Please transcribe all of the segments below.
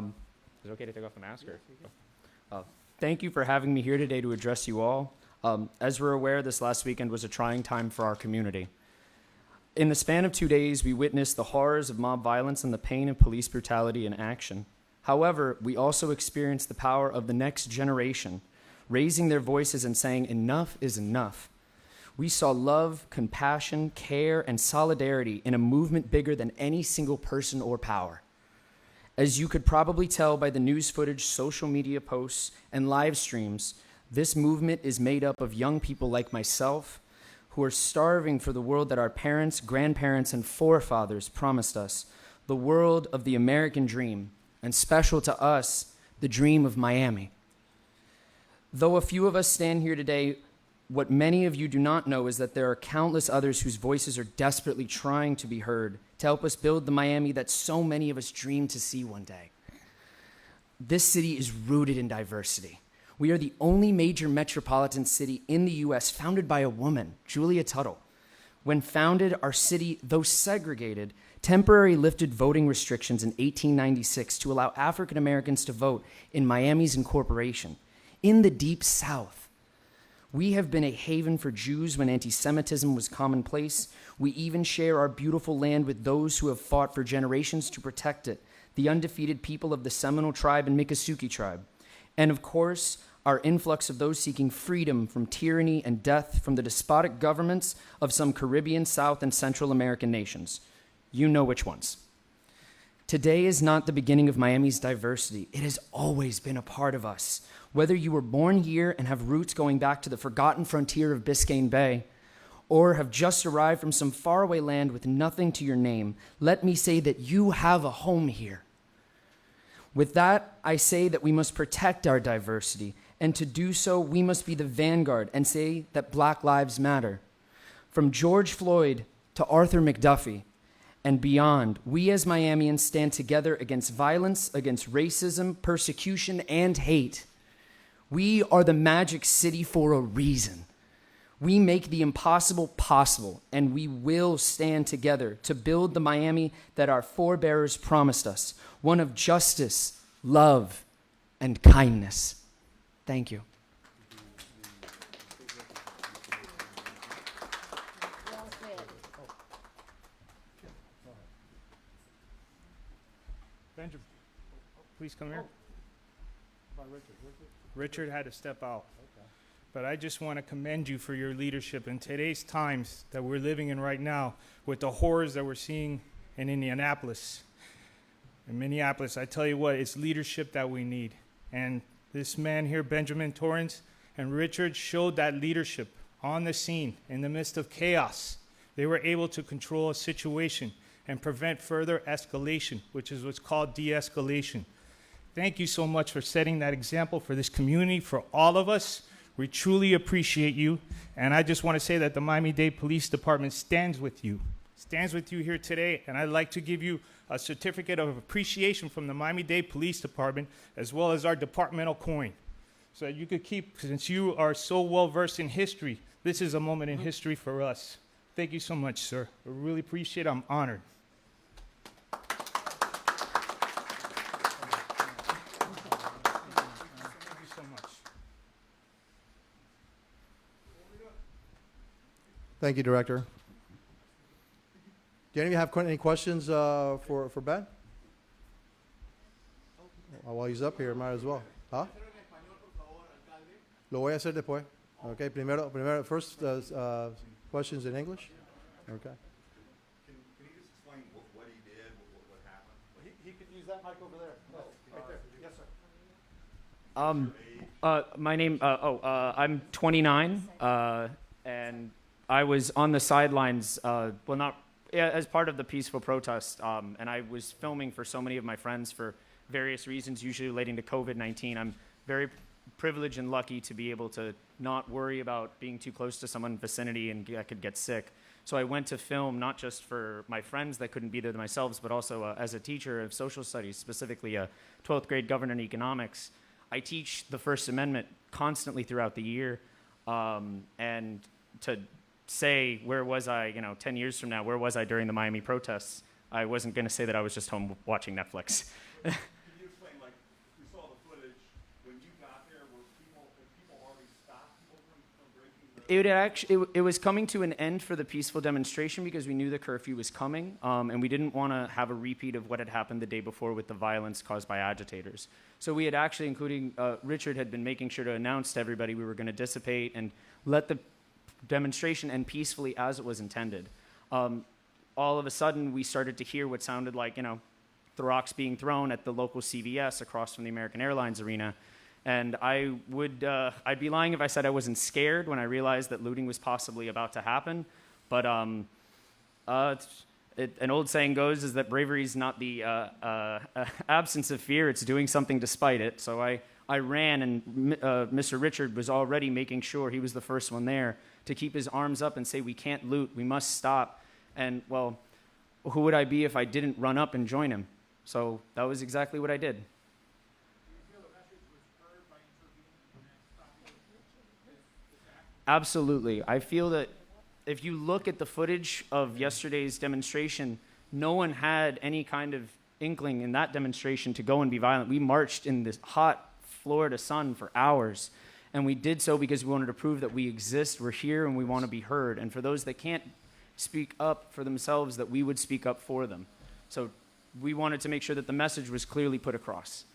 Is it okay to take off the mask? Or? Thank you for having me here today to address you all. As we're aware, this last weekend was a trying time for our community. In the span of 2 days, we witnessed the horrors of mob violence and the pain of police brutality in action. However, we also experienced the power of the next generation, raising their voices and saying, "Enough is enough." We saw love, compassion, care, and solidarity in a movement bigger than any single person or power. As you could probably tell by the news footage, social media posts, and live streams, this movement is made up of young people like myself who are starving for the world that our parents, grandparents, and forefathers promised us, the world of the American dream, and special to us, the dream of Miami. Though a few of us stand here today, what many of you do not know is that there are countless others whose voices are desperately trying to be heard to help us build the Miami that so many of us dream to see one day. This city is rooted in diversity. We are the only major metropolitan city in the U.S. founded by a woman, Julia Tuttle. When founded, our city, though segregated, temporarily lifted voting restrictions in 1896 to allow African Americans to vote in Miami's incorporation. In the Deep South, we have been a haven for Jews when anti-Semitism was commonplace. We even share our beautiful land with those who have fought for generations to protect it, the undefeated people of the Seminole tribe and Miccosukee tribe. And of course, our influx of those seeking freedom from tyranny and death from the despotic governments of some Caribbean, South, and Central American nations. You know which ones. Today is not the beginning of Miami's diversity. It has always been a part of us. Whether you were born here and have roots going back to the forgotten frontier of Biscayne Bay, or have just arrived from some faraway land with nothing to your name, let me say that you have a home here. With that, I say that we must protect our diversity, and to do so, we must be the vanguard and say that Black Lives Matter. From George Floyd to Arthur McDuffie and beyond, we as Miamians stand together against violence, against racism, persecution, and hate. We are the Magic City for a reason. We make the impossible possible, and we will stand together to build the Miami that our forebears promised us, one of justice, love, and kindness. Thank you. Benjamin, please come here. Richard had to step out. But I just want to commend you for your leadership in today's times that we're living in right now with the horrors that we're seeing in Indianapolis. In Minneapolis, I tell you what, it's leadership that we need. And this man here, Benjamin Torrens, and Richard showed that leadership on the scene in the midst of chaos. They were able to control a situation and prevent further escalation, which is what's called de-escalation. Thank you so much for setting that example for this community, for all of us. We truly appreciate you. And I just want to say that the Miami-Dade Police Department stands with you here today. And I'd like to give you a certificate of appreciation from the Miami-Dade Police Department, as well as our departmental coin. So that you could keep, since you are so well-versed in history, this is a moment in history for us. Thank you so much, sir. I really appreciate it. I'm honored. Thank you, Director. Do any of you have any questions for Ben? While he's up here, might as well. Huh? Lo voy a hacer después. Okay, primero, first questions in English. Okay. Can you just explain what he did, what happened? He could use that mic over there. No, right there. Yes, sir. My name, I'm 29, and I was on the sidelines, as part of the peaceful protest, and I was filming for so many of my friends for various reasons, usually relating to COVID-19. I'm very privileged and lucky to be able to not worry about being too close to someone's vicinity and I could get sick. So I went to film not just for my friends that couldn't be there themselves, but also as a teacher of social studies, specifically a 12th grade government economics. I teach the First Amendment constantly throughout the year, and to say, where was I, 10 years from now, where was I during the Miami protests? I wasn't going to say that I was just home watching Netflix. Can you explain It was coming to an end for the peaceful demonstration because we knew the curfew was coming, and we didn't want to have a repeat of what had happened the day before with the violence caused by agitators. So we had actually, including Richard, had been making sure to announce to everybody we were going to dissipate and let the demonstration end peacefully as it was intended. All of a sudden, we started to hear what sounded like, the rocks being thrown at the local CVS across from the American Airlines arena. And I'd be lying if I said I wasn't scared when I realized that looting was possibly about to happen. But an old saying goes is that bravery is not the absence of fear, it's doing something despite it. So I ran, and Mr. Richard was already making sure he was the first one there to keep his arms up and say, we can't loot, we must stop. And, well, who would I be if I didn't run up and join him? So that was exactly what I did. Absolutely. I feel that if you look at the footage of yesterday's demonstration, no one had any kind of inkling in that demonstration to go and be violent. We marched in this hot Florida sun for hours, and we did so because we wanted to prove that we exist, we're here, and we want to be heard. And for those that can't speak up for themselves, that we would speak up for them. So we wanted to make sure that the message was clearly put across.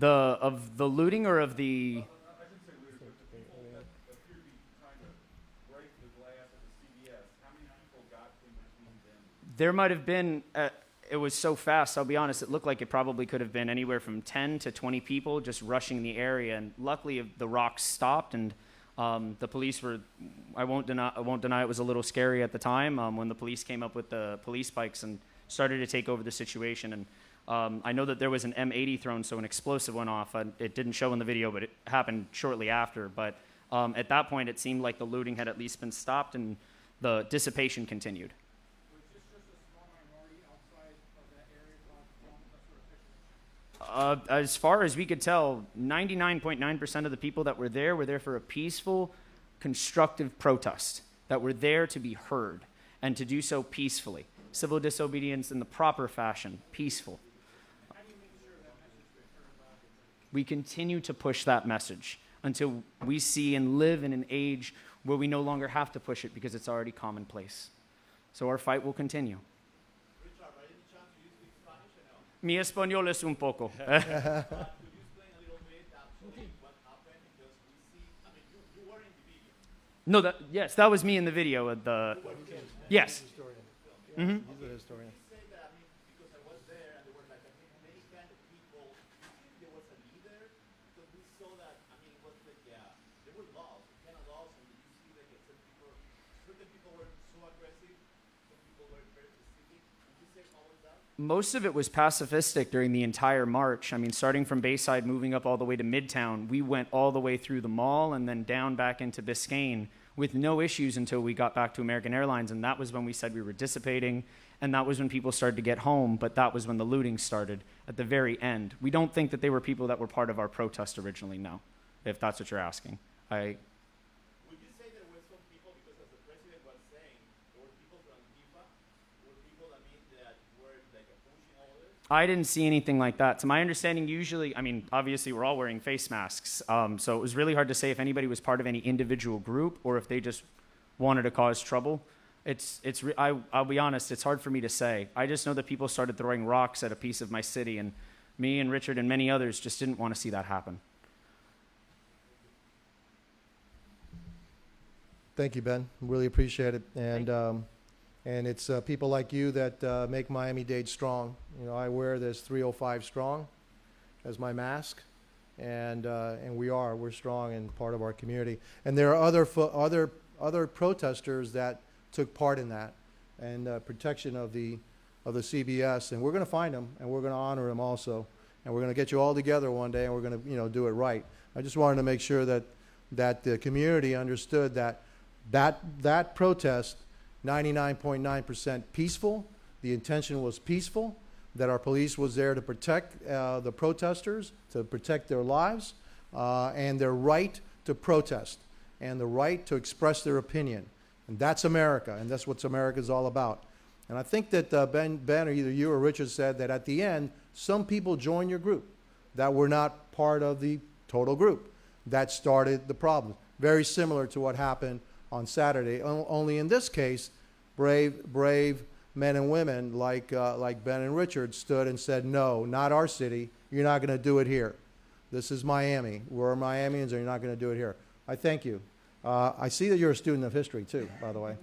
Of the looting or of the... I shouldn't say looters, but the people that appear to be trying to break the glass at the CVS, how many people got in between them? There might have been, it was so fast, I'll be honest, it looked like it probably could have been anywhere from 10 to 20 people just rushing the area. And luckily the rocks stopped, and the police were, I won't deny it was a little scary at the time when the police came up with the police bikes and started to take over the situation. And I know that there was an M80 thrown, so an explosive went off. It didn't show in the video, but it happened shortly after. But at that point, it seemed like the looting had at least been stopped and the dissipation continued. Was this just a small minority outside of that area? As far as we could tell, 99.9% of the people that were there for a peaceful, constructive protest, that were there to be heard and to do so peacefully. Civil disobedience in the proper fashion, peaceful. We continue to push that message until we see and live in an age where we no longer have to push it because it's already commonplace. So our fight will continue. Richard, by any chance you speak Spanish or no? Mi español es un poco. Could you explain a little bit actually what happened? Because we see, I mean, you were in the video. No, yes, that was me in the video. Yes. Mm-hmm. He's a historian. You say that, I mean, because I was there and there were like, I think, many kind of people. You think there was a leader? Because we saw that, I mean, it was like, there were laws, kind of laws, and you see like certain people were so aggressive, some people were very specific. Would you say all of that? Most of it was pacifistic during the entire march. I mean, starting from Bayside, moving up all the way to Midtown, we went all the way through the mall and then down back into Biscayne with no issues until we got back to American Airlines, and that was when we said we were dissipating, and that was when people started to get home, but that was when the looting started at the very end. We don't think that they were people that were part of our protest originally, no, if that's what you're asking. Would you say there were some people, because as the president was saying, there were people from Antifa, there were people, I mean, that were like pushing all this? I didn't see anything like that. To my understanding, usually, I mean, obviously we're all wearing face masks, so it was really hard to say if anybody was part of any individual group or if they just wanted to cause trouble. I'll be honest, it's hard for me to say. I just know that people started throwing rocks at a piece of my city, and me and Richard and many others just didn't want to see that happen. Thank you, Ben. Really appreciate it. And it's people like you that make Miami-Dade strong. You know, I wear this 305 strong as my mask, and we're strong and part of our community. And there are other protesters that took part in that and protection of the CVS, and we're going to find them and we're going to honor them also, and we're going to get you all together one day and we're going to do it right. I just wanted to make sure that the community understood that protest, 99.9% peaceful. The intention was peaceful, that our police was there to protect the protesters, to protect their lives, and their right to protest, and the right to express their opinion. And that's America, and that's what America is all about. And I think that Ben, or either you or Richard said that at the end, some people joined your group. that were not part of the total group. That started the problem. Very similar to what happened on Saturday, only in this case, brave men and women like Ben and Richard stood and said, no, not our city. You're not going to do it here. This is Miami. We're Miamians, and you're not going to do it here. I thank you. I see that you're a student of history, too, by the way.